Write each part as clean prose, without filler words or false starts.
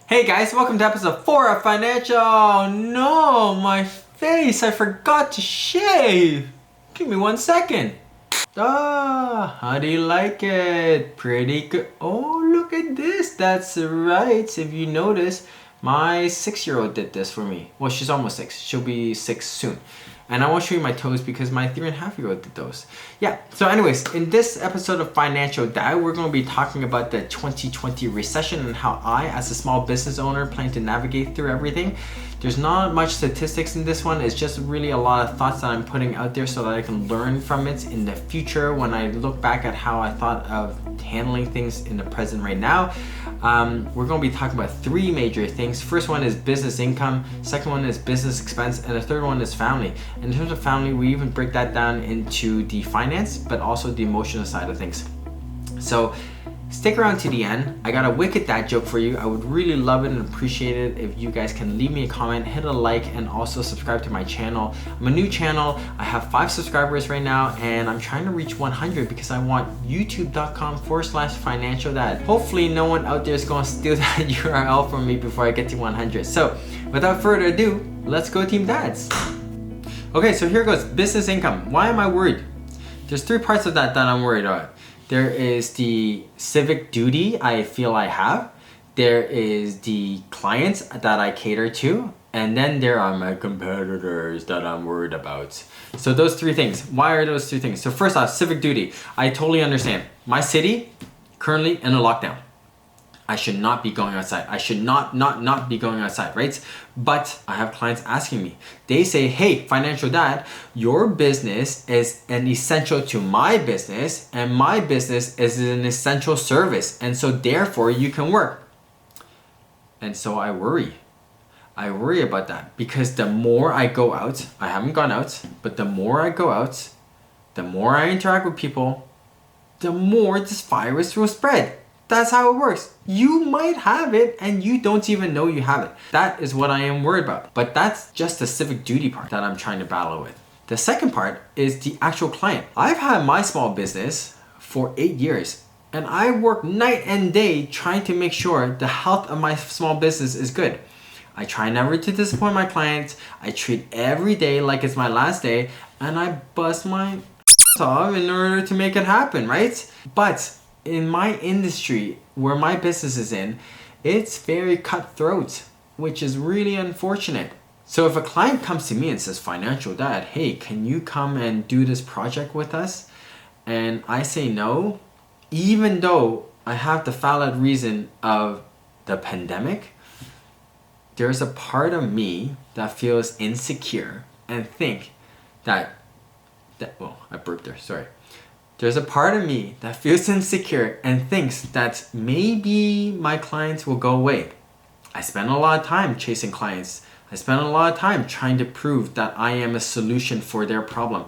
Hey guys, welcome to episode 4 of Financial. Oh no, my face, I forgot to shave. Give me 1 second. How do you like it? Pretty good. Oh, look at this. That's right. If you notice, my 6-year-old did this for me. Well, she's almost 6. She'll be 6 soon. And I won't show you my toes because my 3.5-year-old did those. Yeah, so anyways, in this episode of Financial Dad, we're going to be talking about the 2020 recession and how I, as a small business owner, plan to navigate through everything. There's not much statistics in this one. It's just really a lot of thoughts that I'm putting out there so that I can learn from it in the future when I look back at how I thought of handling things in the present right now. We're going to be talking about 3 major things. First one is business income, second one is business expense, and the third one is family. In terms of family, we even break that down into the finance, but also the emotional side of things. So stick around to the end. I got a wicked dad joke for you. I would really love it and appreciate it if you guys can leave me a comment, hit a like, and also subscribe to my channel. I'm a new channel. I have 5 subscribers right now, and I'm trying to reach 100 because I want youtube.com/financial dad. Hopefully no one out there is going to steal that URL from me before I get to 100. So without further ado, let's go Team Dads. Okay, so here goes. Business income. Why am I worried? There's 3 parts of that I'm worried about. There is the civic duty I feel I have. There is the clients that I cater to. And then there are my competitors that I'm worried about. So those 3 things. Why are those 3 things? So first off, civic duty. I totally understand. My city, currently in a lockdown. I should not be going outside. I should not be going outside, right? But I have clients asking me. They say, hey, Financial Dad, your business is an essential to my business, and my business is an essential service, and so therefore you can work. And so I worry. I worry about that because the more I go out, I haven't gone out, but the more I go out, the more I interact with people, the more this virus will spread. That's how it works. You might have it and you don't even know you have it. That is what I am worried about. But that's just the civic duty part that I'm trying to battle with. The second part is the actual client. I've had my small business for 8 years and I work night and day trying to make sure the health of my small business is good. I try never to disappoint my clients. I treat every day like it's my last day and I bust my off in order to make it happen, right? But in my industry, where my business is in, it's very cutthroat, which is really unfortunate. So if a client comes to me and says, Financial Dad, hey, can you come and do this project with us? And I say no, even though I have the valid reason of the pandemic, there's a part of me that feels insecure and think I burped there, sorry. There's a part of me that feels insecure and thinks that maybe my clients will go away. I spend a lot of time chasing clients. I spend a lot of time trying to prove that I am a solution for their problem.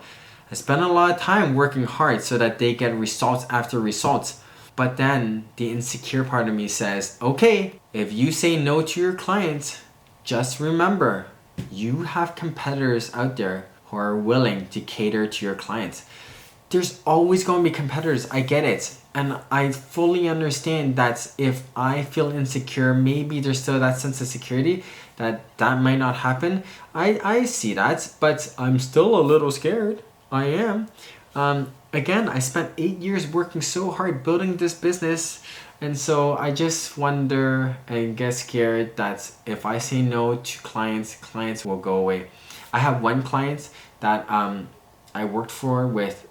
I spend a lot of time working hard so that they get results after results. But then the insecure part of me says, okay, if you say no to your clients, just remember, you have competitors out there who are willing to cater to your clients. There's always going to be competitors. I get it. And I fully understand that if I feel insecure, maybe there's still that sense of security that might not happen. I see that, but I'm still a little scared. I am. Again, I spent 8 years working so hard building this business. And so I just wonder and get scared that if I say no to clients, clients will go away. I have one client that I worked with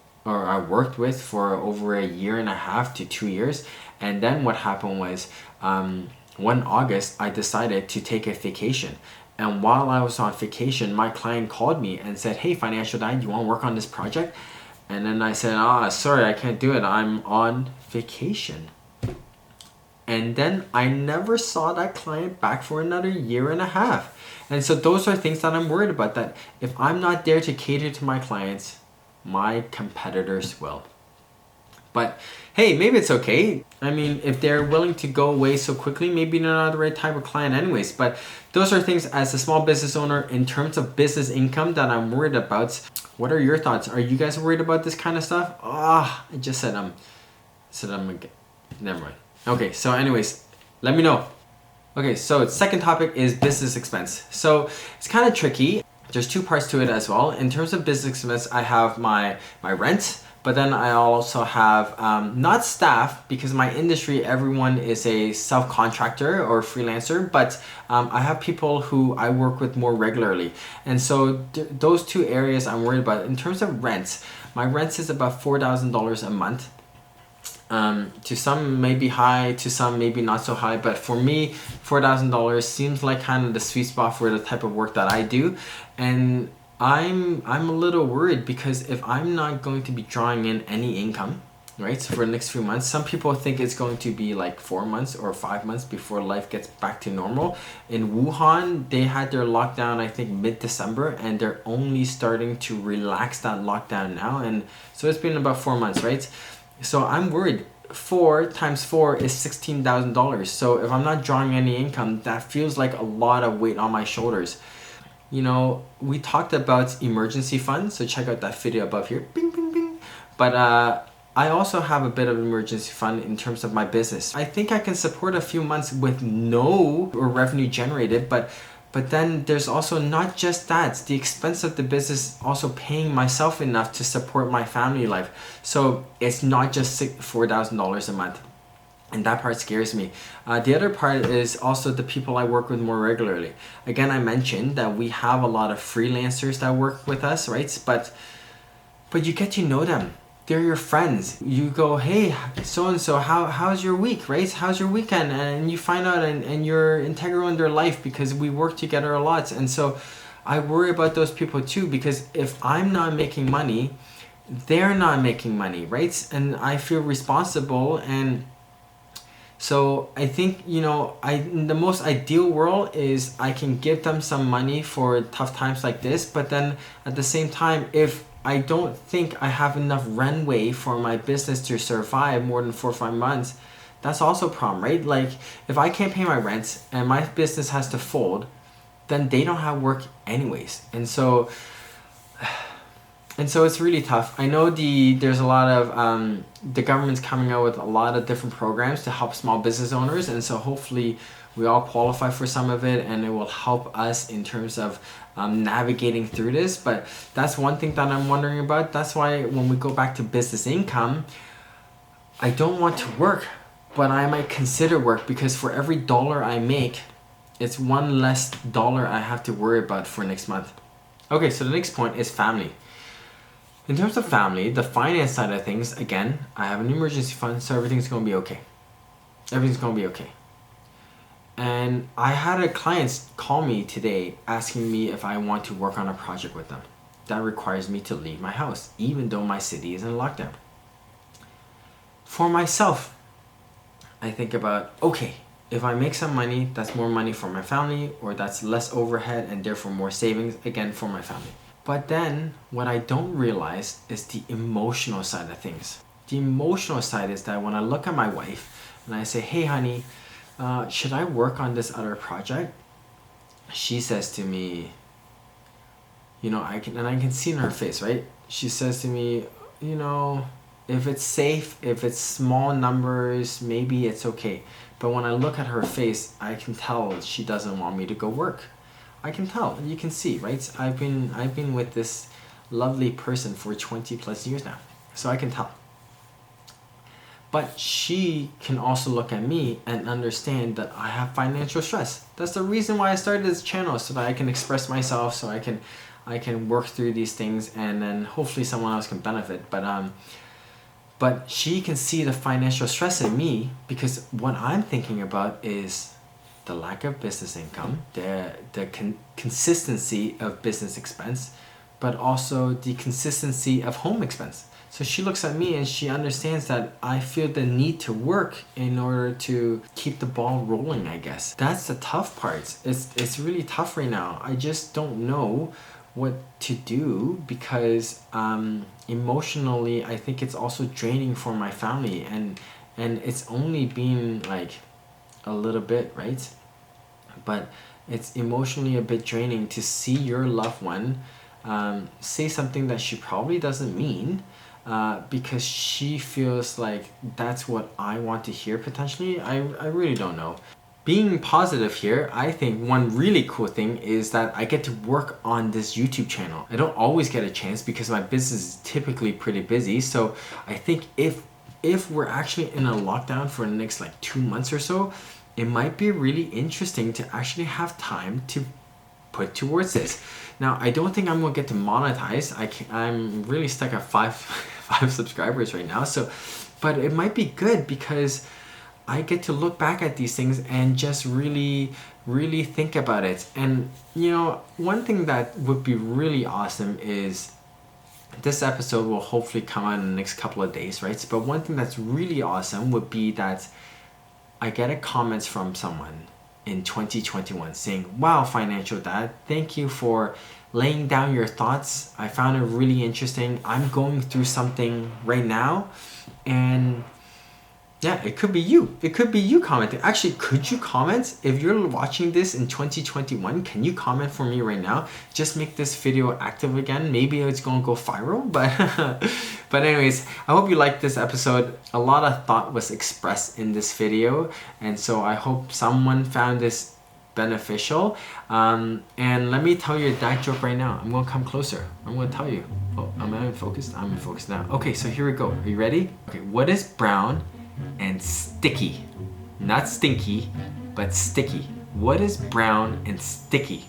for over 1.5 years to 2 years. And then what happened was, one August, I decided to take a vacation. And while I was on vacation, my client called me and said, hey, Financial Dad, you want to work on this project? And then I said, sorry, I can't do it. I'm on vacation. And then I never saw that client back for another 1.5 years. And so those are things that I'm worried about, that if I'm not there to cater to my clients, my competitors will. But hey, maybe it's okay. I mean, if they're willing to go away so quickly, maybe they're not the right type of client anyways. But those are things as a small business owner in terms of business income that I'm worried about. What are your thoughts? Are you guys worried about this kind of stuff? I just said I'm never mind. Okay, so anyways, let me know. Okay, so second topic is business expense. So it's kind of tricky. There's two parts to it as well. In terms of business expense, I have my rent, but then I also have not staff, because my industry, everyone is a self-contractor or freelancer, but I have people who I work with more regularly. And so those two areas I'm worried about. In terms of rent, my rent is about $4,000 a month. To some maybe high, to some maybe not so high, but for me, $4,000 seems like kind of the sweet spot for the type of work that I do. And I'm a little worried, because if I'm not going to be drawing in any income, right, for the next few months, some people think it's going to be like 4 months or 5 months before life gets back to normal. In Wuhan, they had their lockdown, I think, mid-December, and they're only starting to relax that lockdown now. And so it's been about 4 months, right? So I'm worried. 4 times 4 is $16,000. So if I'm not drawing any income, that feels like a lot of weight on my shoulders. You know, we talked about emergency funds, so check out that video above here. Bing, bing, bing. But I also have a bit of emergency fund in terms of my business. I think I can support a few months with no revenue generated, but then there's also not just that, the expense of the business also paying myself enough to support my family life. So it's not just $4,000 a month. And that part scares me. The other part is also the people I work with more regularly. Again, I mentioned that we have a lot of freelancers that work with us, right? But you get to know them. They're your friends. You go, hey, so-and-so, how's your week, right? How's your weekend? And you find out, and you're integral in their life, because we work together a lot. And so I worry about those people too, because if I'm not making money, they're not making money, right? And I feel responsible. And so I think, you know, the most ideal world is I can give them some money for tough times like this, but then at the same time, if I don't think I have enough runway for my business to survive more than 4 or 5 months, that's also a problem, right? Like, if I can't pay my rent and my business has to fold, then they don't have work anyways. And so it's really tough. I know there's a lot of the government's coming out with a lot of different programs to help small business owners, and so hopefully we all qualify for some of it, and it will help us in terms of navigating through this. But that's one thing that I'm wondering about. That's why when we go back to business income, I don't want to work, but I might consider work, because for every dollar I make, it's one less dollar I have to worry about for next month. Okay, so the next point is family. In terms of family, the finance side of things, again, I have an emergency fund, so everything's going to be okay. Everything's going to be okay. And I had a client call me today asking me if I want to work on a project with them. That requires me to leave my house, even though my city is in lockdown. For myself, I think about, okay, if I make some money, that's more money for my family, or that's less overhead and therefore more savings, again, for my family. But then what I don't realize is the emotional side of things. The emotional side is that when I look at my wife and I say, hey honey, should I work on this other project? She says to me, you know, I can see in her face, right? She says to me, you know, if it's safe, if it's small numbers, maybe it's okay. But when I look at her face, I can tell she doesn't want me to go work. I can tell, you can see, right? I've been with this lovely person for 20 plus years now, so I can tell. But she can also look at me and understand that I have financial stress. That's the reason why I started this channel, so that I can express myself, so I can work through these things, and then hopefully someone else can benefit. But she can see the financial stress in me, because what I'm thinking about is the lack of business income, the consistency of business expense, but also the consistency of home expense. So she looks at me and she understands that I feel the need to work in order to keep the ball rolling, I guess. That's the tough part. It's really tough right now. I just don't know what to do, because emotionally I think it's also draining for my family, and it's only been like a little bit, right? But it's emotionally a bit draining to see your loved one say something that she probably doesn't mean, because she feels like that's what I want to hear potentially. I really don't know. being positive here, I think one really cool thing is that I get to work on this YouTube channel. I don't always get a chance because my business is typically pretty busy. So I think if we're actually in a lockdown for the next like 2 months or so, it might be really interesting to actually have time to put towards this. Now, I don't think I'm gonna get to monetize. I'm really stuck at five subscribers right now. So, but it might be good because I get to look back at these things and just really think about it. And you know, one thing that would be really awesome is this episode will hopefully come out in the next couple of days, right? But one thing that's really awesome would be that I get a comment from someone in 2021 saying, wow, Financial Dad, thank you for laying down your thoughts. I found it really interesting. I'm going through something right now, and yeah, it could be you. It could be you commenting. Actually, could you comment? If you're watching this in 2021, can you comment for me right now? Just make this video active again. Maybe it's gonna go viral, but anyways, I hope you liked this episode. A lot of thought was expressed in this video, and so I hope someone found this beneficial. And let me tell you a dad joke right now. I'm gonna come closer. I'm gonna tell you. Oh, am I in focus? I'm in focus now. Okay, so here we go. Are you ready? Okay, what is brown and sticky? Not stinky, but sticky. What is brown and sticky?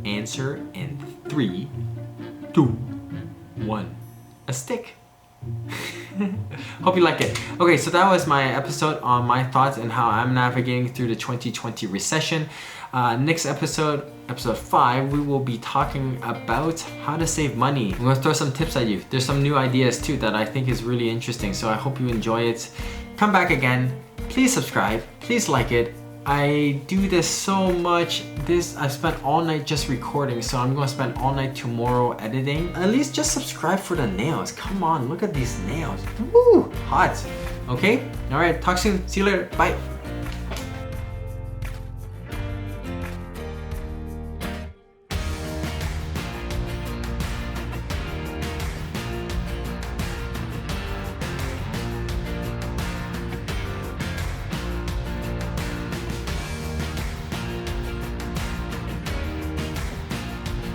Answer in 3, 2, 1. A stick. Hope you like it. Okay, so that was my episode on my thoughts and how I'm navigating through the 2020 recession. Next episode, episode 5, we will be talking about how to save money. I'm gonna throw some tips at you. There's some new ideas too that I think is really interesting, so I hope you enjoy it. Come back again. Please subscribe. Please like it. I do this so much. I've spent all night just recording, so I'm gonna spend all night tomorrow editing. At least just subscribe for the nails. Come on, look at these nails. Woo, hot. Okay? All right, talk soon. See you later. Bye.